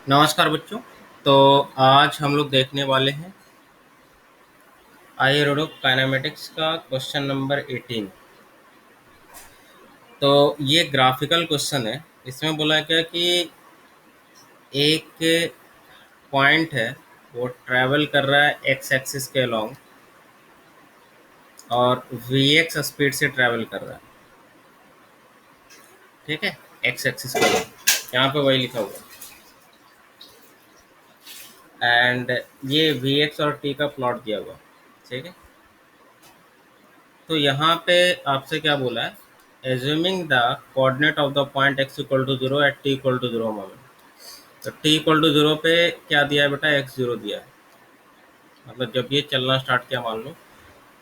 नमस्कार बच्चों। तो आज हम लोग देखने वाले हैं एयरोडायनामिक्स का क्वेश्चन नंबर 18। तो ये ग्राफिकल क्वेश्चन है। इसमें बोला क्या कि एक पॉइंट है, वो ट्रैवल कर रहा है एक्स एक्सिस के अलोंग और वी एक्स स्पीड से ट्रैवल कर रहा है। ठीक है, एक्स एक्सिस के अलोंग यहाँ पे वही लिखा हुआ है एंड ये वी एक्स और टी का प्लॉट दिया हुआ। ठीक है, तो यहाँ पे आपसे क्या बोला है, assuming the coordinate of the point x equal to zero at t equal to zero moment. तो t इक्वल टू जीरो पे क्या दिया है बेटा, x जीरो दिया है। मतलब जब ये चलना स्टार्ट किया मान लो,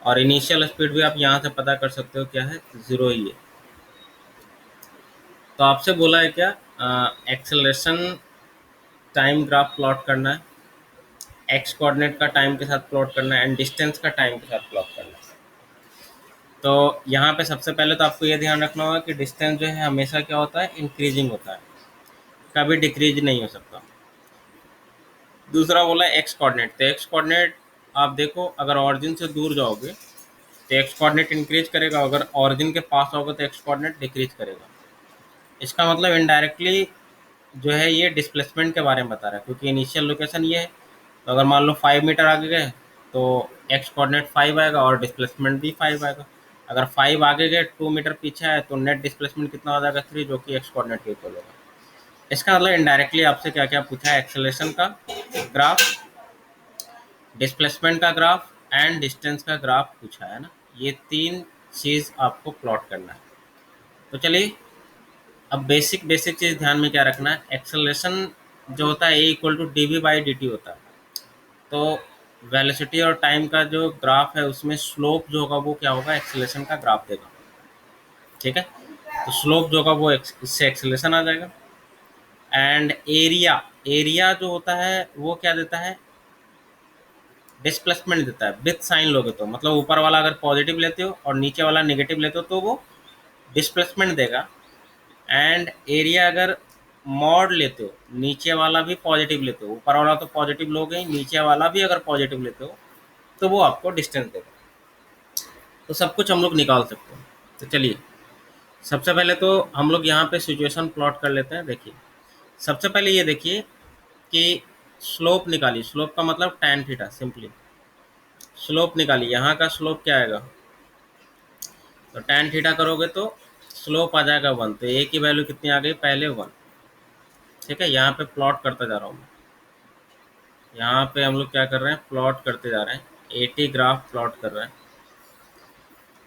और इनिशियल स्पीड भी आप यहाँ से पता कर सकते हो क्या है, जीरो ही है। तो आपसे बोला है क्या, एक्सेलरेशन टाइम ग्राफ प्लॉट करना है, एक्स कोऑर्डिनेट का टाइम के साथ प्लॉट करना है एंड डिस्टेंस का टाइम के साथ प्लॉट करना है। तो यहाँ पे सबसे पहले तो आपको ये ध्यान रखना होगा कि डिस्टेंस जो है हमेशा क्या होता है, इंक्रीजिंग होता है, कभी डिक्रीज नहीं हो सकता। दूसरा बोला एक्स कोऑर्डिनेट। तो एक्स कोऑर्डिनेट आप देखो, अगर ऑरिजिन से दूर जाओगे तो एक्स कोऑर्डिनेट इंक्रीज करेगा, अगर ऑरिजिन के पास आओगे तो एक्स कोऑर्डिनेट डिक्रीज करेगा। इसका मतलब इनडायरेक्टली जो है ये डिस्प्लेसमेंट के बारे में बता रहा है, क्योंकि इनिशियल लोकेशन ये है। तो अगर मान लो 5 मीटर आगे गए तो एक्स कोऑर्डिनेट 5 आएगा और डिस्प्लेसमेंट भी 5 आएगा। अगर 5 आगे गए 2 मीटर पीछे आए तो नेट डिस्प्लेसमेंट कितना हो जाएगा, 3, जो कि एक्स कोऑर्डिनेट के इक्वल होगा। इसका मतलब इनडायरेक्टली आपसे क्या क्या पूछा है, एक्सेलरेशन का ग्राफ, डिस्प्लेसमेंट का ग्राफ एंड डिस्टेंस का ग्राफ पूछा है ना। ये तीन चीज़ आपको प्लॉट करना है। तो चलिए, अब बेसिक बेसिक चीज़ ध्यान में क्या रखना है, एक्सेलरेशन जो होता है a equal to D V by D T होता है। तो वेलोसिटी और टाइम का जो ग्राफ है उसमें स्लोप जो होगा वो क्या होगा, एक्सेलरेशन का ग्राफ देगा। ठीक है, तो स्लोप जो होगा वो इससे एक्सेलरेशन आ जाएगा। एंड एरिया, एरिया जो होता है वो क्या देता है, डिस्प्लेसमेंट देता है। विथ साइन लोगे तो मतलब ऊपर वाला अगर पॉजिटिव लेते हो और नीचे वाला नेगेटिव लेते हो तो वो डिस्प्लेसमेंट देगा। एंड एरिया अगर मॉड लेते हो, नीचे वाला भी पॉजिटिव लेते हो, ऊपर वाला तो पॉजिटिव लोगे ही, नीचे वाला भी अगर पॉजिटिव लेते हो तो वो आपको डिस्टेंस देगा। तो सब कुछ हम लोग निकाल सकते हैं। तो चलिए, सबसे पहले तो हम लोग यहाँ पे सिचुएशन प्लॉट कर लेते हैं। देखिए, सबसे पहले ये देखिए कि स्लोप निकालिए। स्लोप का मतलब tan थीटा, सिंपली स्लोप निकालिए। यहाँ का स्लोप क्या आएगा, तो tan थीटा करोगे तो स्लोप आ जाएगा 1। तो ए की वैल्यू कितनी आ गई, पहले 1। ठीक है, यहाँ पे प्लॉट करता जा रहा हूँ मैं। यहाँ पे हम लोग क्या कर रहे हैं, प्लॉट करते जा रहे हैं, 80 ग्राफ प्लॉट कर रहे हैं।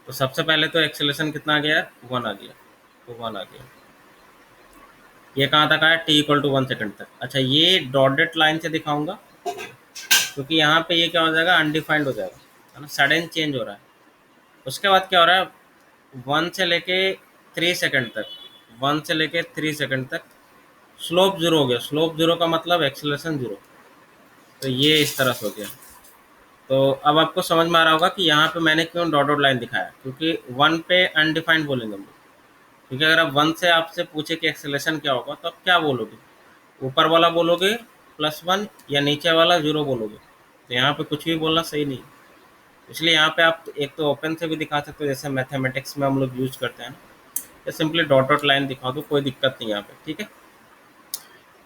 तो सबसे पहले तो एक्सेलरेशन कितना आ गया, 1 आ गया। तो 1 आ गया, ये कहाँ तक आया, टी इक्वल टू 1 सेकेंड तक। अच्छा, ये डॉटेड लाइन से दिखाऊंगा क्योंकि यहाँ पे ये क्या हो जाएगा, अनडिफाइंड हो जाएगा, है ना, सडन चेंज हो रहा है। उसके बाद क्या हो रहा है, 1 से लेके 3 सेकेंड तक, 1 से लेके 3 सेकेंड तक स्लोप जीरो हो गया। स्लोप जीरो का मतलब एक्सेलरेशन जीरो। तो ये इस तरह से हो गया। तो अब आपको समझ में आ रहा होगा कि यहाँ पे मैंने क्यों डॉट डॉट लाइन दिखाया, क्योंकि 1 पे अनडिफाइंड बोलेंगे हम लोग। क्योंकि अगर आप 1 से आपसे पूछे कि एक्सेलरेशन क्या होगा तो आप क्या बोलोगे, ऊपर वाला बोलोगे +1 या नीचे वाला जीरो बोलोगे। तो यहाँ पे कुछ भी बोलना सही नहीं। इसलिए यहाँ पे आप एक तो ओपन से भी दिखा सकते हो, जैसे मैथमेटिक्स में हम लोग यूज करते हैं ना, या सिंपली डॉट डॉट लाइन दिखा दो, कोई दिक्कत नहीं यहाँ पे। ठीक है,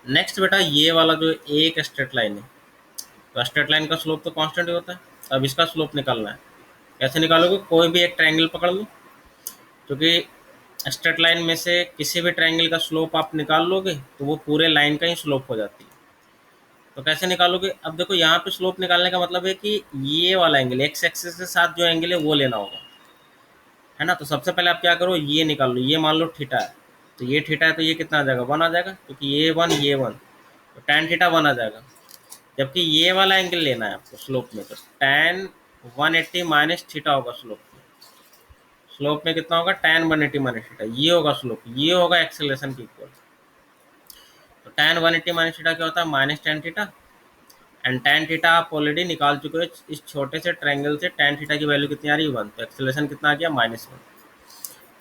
नेक्स्ट बेटा, ये वाला जो एक स्ट्रेट लाइन है, तो स्ट्रेट लाइन का स्लोप तो कांस्टेंट ही होता है। अब इसका स्लोप निकालना है। कैसे निकालोगे, कोई भी एक ट्रायंगल पकड़ लो, क्योंकि स्ट्रेट लाइन में से किसी भी ट्रायंगल का स्लोप आप निकाल लोगे तो वो पूरे लाइन का ही स्लोप हो जाती है। तो कैसे निकालोगे, अब देखो यहाँ पे स्लोप निकालने का मतलब है कि ये वाला एंगल, एक्स एक्सिस के साथ जो एंगल है वो लेना होगा, है ना। तो सबसे पहले आप क्या करो, ये निकाल लो। ये मान लो थीटा है, तो ये थीटा है तो ये कितना आ जाएगा, 1 आ जाएगा, क्योंकि ये 1 ये 1, तो tan थीटा 1 आ जाएगा। जबकि ये वाला एंगल लेना है आपको स्लोप में, तो tan 180 माइनस थीटा होगा स्लोप में। स्लोप में कितना होगा, tan 180 माइनस थीटा, ये होगा स्लोप, ये होगा एक्सेलरेशन की इक्वल। तो tan 180 माइनस थीटा क्या होता है, minus tan theta. And tan theta आप ऑलरेडी निकाल चुके हो इस छोटे से ट्रायंगल से। tan थीटा की वैल्यू कितनी आ रही है, 1। तो एक्सेलरेशन कितना आ गया, -1।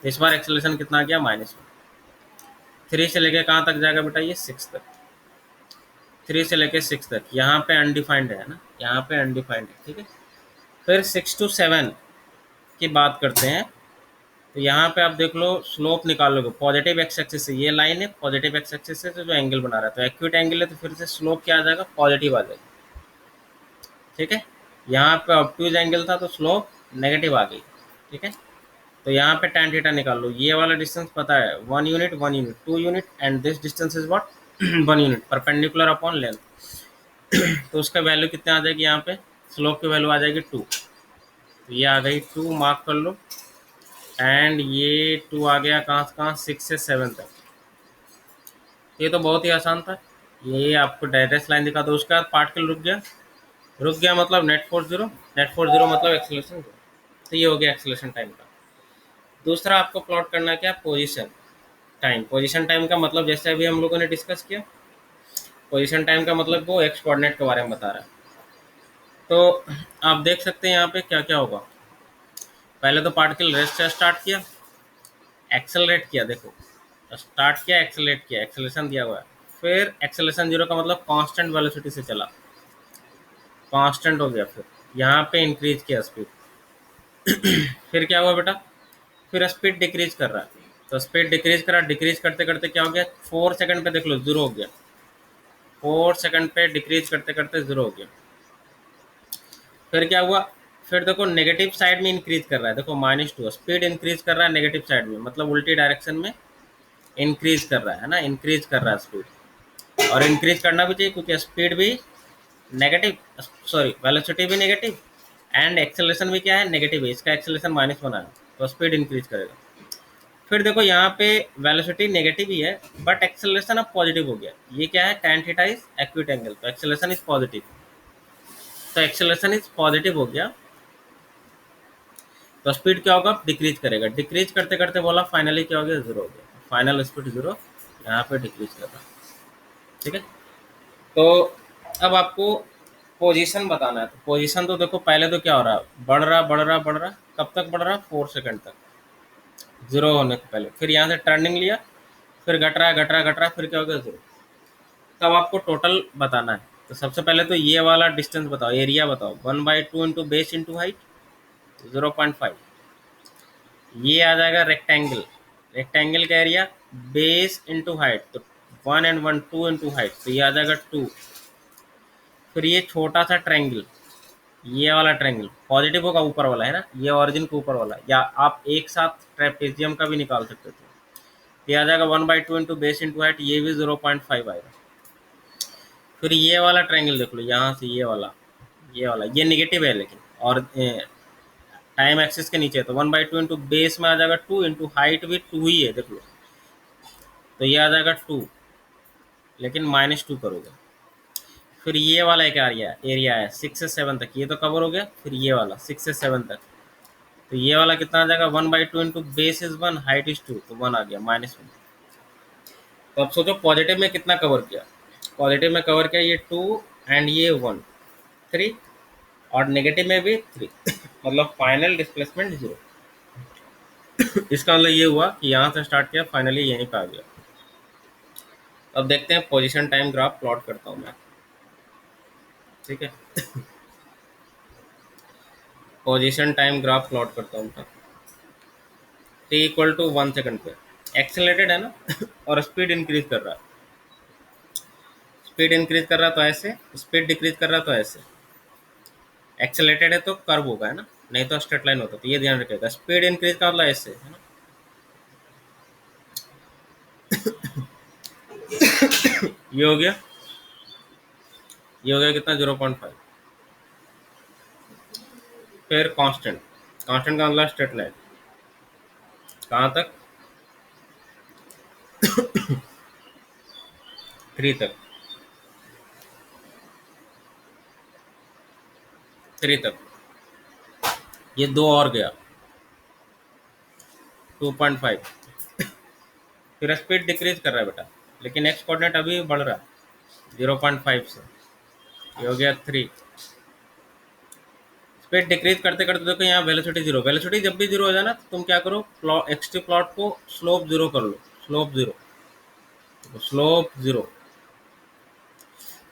तो इस बार एक्सेलरेशन कितना आ गया, -1। 3 से लेके कहाँ तक जाएगा बेटा, ये 6 तक। 3 से लेके 6 तक, यहाँ पे अनडिफाइंड है ना, यहाँ पे अनडिफाइंड है, ठीक है। फिर 6 to 7 की बात करते हैं, तो यहाँ पे आप देख लो स्लोप निकालोगे, पॉजिटिव एक्स एक्सिस से ये लाइन है, पॉजिटिव एक्स एक्सिस से तो जो एंगल बना रहा है, तो एक्यूट एंगल है, तो फिर से स्लोप क्या आ जाएगा, पॉजिटिव आ जाएगा, ठीक है। यहाँ पे ऑब्ट्यूज एंगल था तो स्लोप नेगेटिव आ गई, ठीक है। तो यहाँ पे tan थीटा निकाल लो, ये वाला डिस्टेंस पता है 1 unit 1 unit 2 unit, and this distance is what 1 unit perpendicular upon length. तो उसका वैल्यू कितना आ जाएगी, यहाँ पे स्लोप की वैल्यू आ जाएगी 2, तो ये आ गई 2, मार्क कर लो। एंड ये 2 आ गया कहाँ से कहाँ, 6 से 7 तक। ये तो बहुत ही आसान था, ये आपको डायरेक्ट लाइन दिखा दो, उसके बाद पार्टिकल रुक गया, रुक गया मतलब net force zero, net force zero मतलब एक्सेलरेशन जीरो। तो ये हो गया एक्सेलरेशन टाइम का। दूसरा आपको प्लॉट करना क्या, पोजीशन टाइम। पोजीशन टाइम का मतलब जैसे अभी हम लोगों ने डिस्कस किया, पोजीशन टाइम का मतलब वो एक्स कोऑर्डिनेट के बारे में बता रहा है। तो आप देख सकते हैं यहाँ पे क्या क्या होगा। पहले तो पार्टिकल रेस्ट से स्टार्ट किया, एक्सेलरेट किया, देखो स्टार्ट किया एक्सेलरेट किया, एक्सेलरेशन दिया हुआ है। फिर एक्सेलरेशन जीरो का मतलब कांस्टेंट वेलोसिटी से चला, कांस्टेंट हो गया। फिर यहाँ पे इंक्रीज किया स्पीड, फिर क्या हुआ बेटा, फिर स्पीड डिक्रीज कर रहा है, तो स्पीड डिक्रीज करा, डिक्रीज करते करते क्या हो गया, 4 सेकंड पे देख लो जीरो हो गया, 4 सेकंड पे डिक्रीज करते करते जीरो हो गया। फिर क्या हुआ, फिर देखो नेगेटिव साइड में इंक्रीज कर रहा है, देखो -2 स्पीड इंक्रीज कर रहा है नेगेटिव साइड में, मतलब उल्टी डायरेक्शन में इंक्रीज कर रहा है ना, इंक्रीज कर रहा है स्पीड। और इंक्रीज करना भी चाहिए क्योंकि स्पीड भी नेगेटिव, सॉरी वेलोसिटी भी नेगेटिव एंड एक्सेलरेशन भी क्या है, नेगेटिव है, इसका एक्सेलरेशन -1 है, तो स्पीड इंक्रीज करेगा। फिर देखो यहाँ पे वेलोसिटी नेगेटिव ही है बट एक्सेलरेशन अब पॉजिटिव हो गया, ये क्या है, tan theta is acute angle, तो एक्सेलरेशन इज पॉजिटिव, तो एक्सेलरेशन इज पॉजिटिव हो गया, तो स्पीड क्या होगा, डिक्रीज करेगा, डिक्रीज करते करते बोला फाइनली क्या हो गया, जीरो हो गया, फाइनल स्पीड जीरो, यहाँ पे डिक्रीज कर रहा, ठीक है। तो अब आपको पोजीशन बताना है, तो पोजीशन तो देखो पहले तो क्या हो रहा है, बढ़ रहा बढ़ रहा बढ़ रहा, कब तक बढ़ रहा, 4 सेकंड तक, जीरो होने के पहले। फिर यहाँ से टर्निंग लिया, फिर घट रहा घट रहा घट रहा, फिर क्या हो गया, जीरो। तब आपको टोटल बताना है, तो सबसे पहले तो ये वाला डिस्टेंस बताओ, एरिया बताओ, 1/2 इंटू बेस इंटू हाइट 0.5, ये आ जाएगा रेक्टेंगल, रेक्टेंगल का एरिया बेस इंटू हाइट, तो 1 and 1 2 इंटू हाइट, तो ये आ जाएगा 2। फिर ये छोटा सा ट्रायंगल, ये वाला ट्रायंगल पॉजिटिव होगा, ऊपर वाला है ना, ये ऑरिजिन के ऊपर वाला, या आप एक साथ ट्रेपेजियम का भी निकाल सकते थे। ये आ जाएगा 1/2 इंटू बेस इंटू हाइट, ये भी 0.5 आएगा। फिर ये वाला ट्रायंगल देख लो, यहाँ से ये वाला ये निगेटिव है लेकिन, और टाइम एक्सिस के नीचे, तो 1/2 इंटू बेस में आ जाएगा 2 इंटू हाइट भी 2 ही है, देख लो, तो ये आ जाएगा 2, लेकिन -2 करोगे। फिर ये वाला एक एरिया है 6 से 7 तक, ये तो कवर हो गया। फिर ये वाला 6 से 7 तक, तो ये वाला कितना आ जाएगा, 1/2 into base is 1 height is 2, तो 1 आ गया, -1। तो अब सोचो पॉजिटिव में कितना कवर किया, पॉजिटिव में कवर किया ये 2 एंड ये 1 3, और नेगेटिव में भी 3 मतलब फाइनल डिस्प्लेसमेंट 0। इसका मतलब ये हुआ कि यहाँ से स्टार्ट किया, फाइनली यहीं पे आ गया। अब देखते हैं पोजीशन टाइम ग्राफ प्लॉट करता हूँ मैं, ठीक है। पोजीशन टाइम ग्राफ प्लॉट करता हूँ मैं, t = 1 सेकंड पे, एक्सेलरेटेड है ना और स्पीड इंक्रीज कर रहा है, स्पीड इंक्रीज कर रहा तो ऐसे, स्पीड डिक्रीज कर रहा तो ऐसे, एक्सेलरेटेड है तो कर्व होगा, है ना, नहीं तो स्ट्रेट लाइन होता, तो ये ध्यान रखिएगा, स्पीड इंक्रीज का मतलब ऐसे, है ना। ये हो गया, ये हो गया कितना, 0.5। फिर कांस्टेंट, कांस्टेंट का मतलब स्ट्रेट लाइन, कहाँ तक, 3 तक, 3 तक, ये 2 और गया 2.5। फिर स्पीड डिक्रीज कर रहा है बेटा, लेकिन एक्स कोऑर्डिनेट अभी बढ़ रहा है 0.5 से, ये हो गया 3। स्पीड डिक्रीज करते करते देखो यहाँ वेलोसिटी जीरो, वेलोसिटी जब भी जीरो हो जाए ना, तो तुम क्या करो, एक्सटी प्लॉट को स्लोप जीरो कर लो, स्लोप जीरो, स्लोप जीरो।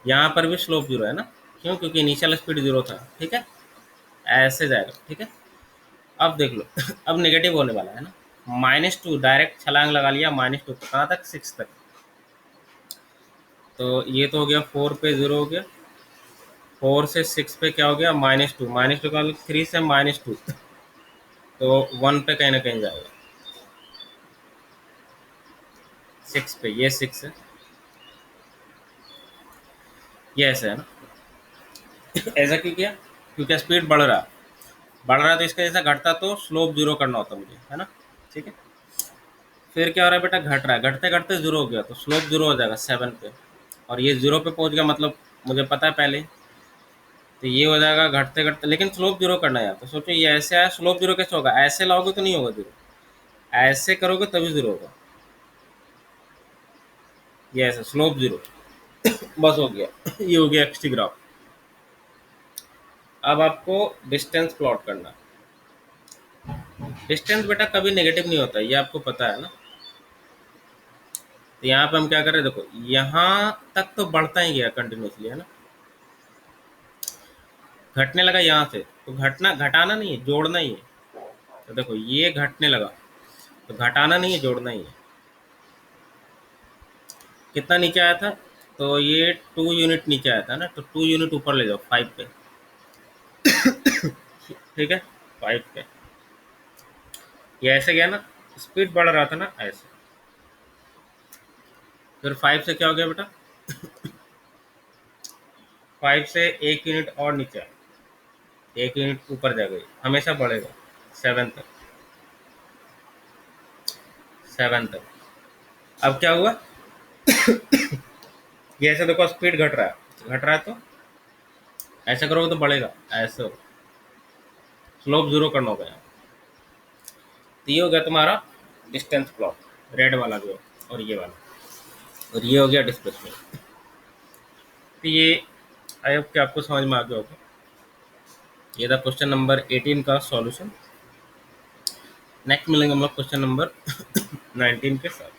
यहाँ पर भी स्लोप जीरो है ना, क्यों? क्योंकि इनिशियल स्पीड जीरो था, ठीक है, ऐसे जाएगा, ठीक है। अब देख लो अब नेगेटिव होने वाला है ना, -2 डायरेक्ट छलांग लगा लिया -2 कहाँ तक, 6 तक। तो ये तो हो गया 4 पे 0 हो गया, 4 से 6 पे क्या हो गया, -2, -2 का 3 से -2 तो 1 पे कहीं ना कहीं जाएगा, 6 पे, ये 6 है, ये ऐसे है ना। ऐसा क्यों किया? क्योंकि स्पीड बढ़ रहा है तो इसका जैसा घटता तो स्लोप जीरो करना होता मुझे, है ना, ठीक है। फिर क्या हो रहा है बेटा, घट रहा है, घटते घटते जीरो हो गया तो स्लोप जीरो हो जाएगा 7 पे, और ये जीरो पे पहुंच गया, मतलब मुझे पता है पहले, तो ये हो जाएगा घटते घटते, लेकिन स्लोप जीरो करना है यार। तो सोचो ये ऐसे आया, स्लोप जीरो कैसे होगा? ऐसे लाओगे तो नहीं होगा जीरो, ऐसे करोगे तभी जीरो होगा, ये ऐसे स्लोप जीरो बस हो गया ये हो गया एक्सटी ग्राफ। अब आपको डिस्टेंस प्लॉट करना है। डिस्टेंस बेटा कभी नेगेटिव नहीं होता, ये आपको पता है ना। तो यहाँ पे हम क्या कर रहे हैं, देखो यहाँ तक तो बढ़ता ही गया कंटिन्यूसली, है ना, घटने लगा यहाँ से, तो घटना घटाना नहीं है, जोड़ना ही है। तो देखो ये घटने लगा, तो घटाना नहीं है, जोड़ना ही है। कितना नीचे आया था? तो ये 2 यूनिट नीचे आया था ना, तो 2 यूनिट ऊपर ले जाओ 5 पे, ठीक है, 5 पे। ये ऐसे गया ना, स्पीड बढ़ रहा था ना ऐसे, फिर 5 से क्या हो गया बेटा, 5 से 1 यूनिट और नीचे आया, 1 यूनिट ऊपर जाएगा, ये हमेशा बढ़ेगा 7 तक, 7 तक। अब क्या हुआ, ये ऐसे देखो स्पीड घट रहा है, तो ऐसे करोगे तो बढ़ेगा, ऐसे हो, स्लोप जीरो करना होगा यहाँ। तो ये हो गया तुम्हारा डिस्टेंस प्लॉट, रेड वाला जो है, और ये वाला, और ये हो गया डिस्प्लेसमेंट। तो ये आई होप कि आपको समझ में आ गया होगा। ये था क्वेश्चन नंबर 18 का सॉल्यूशन। नेक्स्ट मिलेंगे हम लोग क्वेश्चन नंबर 19 के साथ।